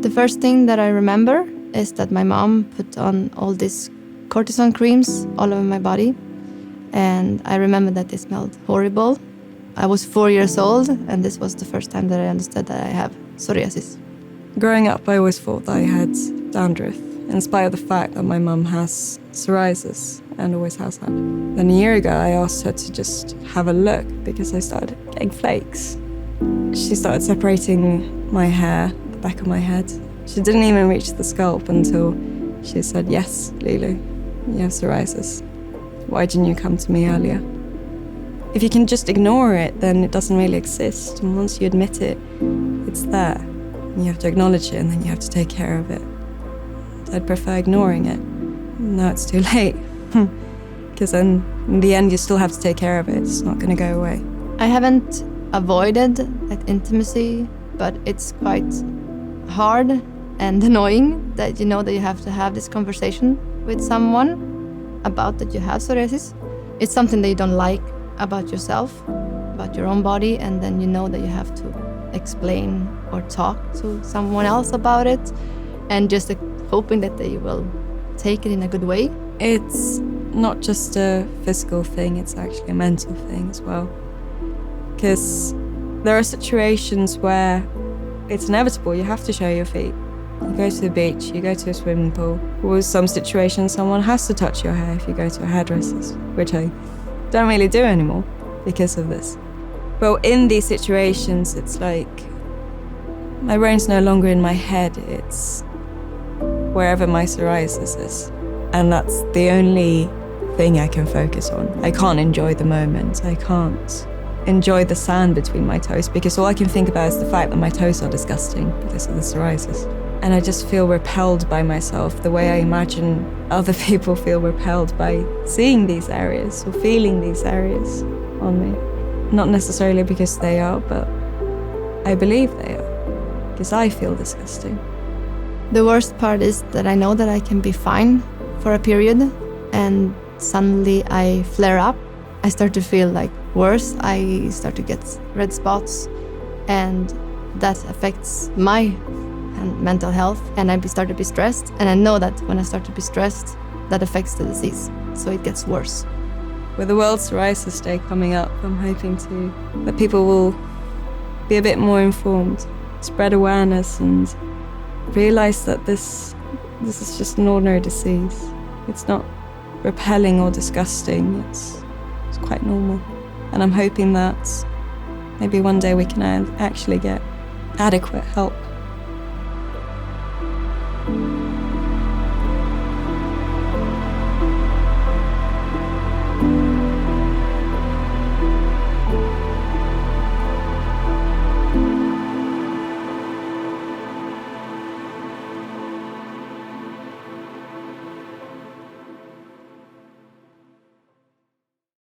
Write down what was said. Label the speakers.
Speaker 1: The first thing that I remember is that my mom put on all these cortisone creams all over my body. And I remember that they smelled horrible. I was 4 years old, and this was the first time that I understood that I have psoriasis.
Speaker 2: Growing up, I always thought that I had dandruff, in spite of the fact that my mum has psoriasis and always has had. Then a year ago, I asked her to just have a look because I started getting flakes. She started separating my hair, the back of my head. She didn't even reach the scalp until she said, "Yes, Lulu, you have psoriasis. Why didn't you come to me earlier?" If you can just ignore it, then it doesn't really exist. And once you admit it, it's there. You have to acknowledge it, and then you have to take care of it. I'd prefer ignoring it. Now it's too late. Because then, in the end, you still have to take care of it. It's not going to go away.
Speaker 1: I haven't avoided that intimacy, but it's quite hard and annoying that you know that you have to have this conversation with someone about that you have psoriasis. It's something that you don't like about yourself, about your own body, and then you know that you have to explain or talk to someone else about it, and just hoping that they will take it in a good way.
Speaker 2: It's not just a physical thing, it's actually a mental thing as well. Because there are situations where it's inevitable, you have to show your feet. You go to the beach, you go to a swimming pool. Or some situations, someone has to touch your hair if you go to a hairdresser's, which I don't really do anymore because of this. But in these situations, it's like my brain's no longer in my head, it's wherever my psoriasis is. And that's the only thing I can focus on. I can't enjoy the moment. I can't enjoy the sand between my toes because all I can think about is the fact that my toes are disgusting because of the psoriasis. And I just feel repelled by myself the way I imagine other people feel repelled by seeing these areas or feeling these areas on me. Not necessarily because they are, but I believe they are, because I feel disgusting.
Speaker 1: The worst part is that I know that I can be fine for a period, and suddenly I flare up. I start to feel like worse. I start to get red spots, and that affects my mental health, and I start to be stressed. And I know that when I start to be stressed, that affects the disease, so it gets worse.
Speaker 2: With the World Psoriasis Day coming up, I'm hoping that people will be a bit more informed, spread awareness, and realize that this is just an ordinary disease. It's not repelling or disgusting, it's quite normal. And I'm hoping that maybe one day we can actually get adequate help.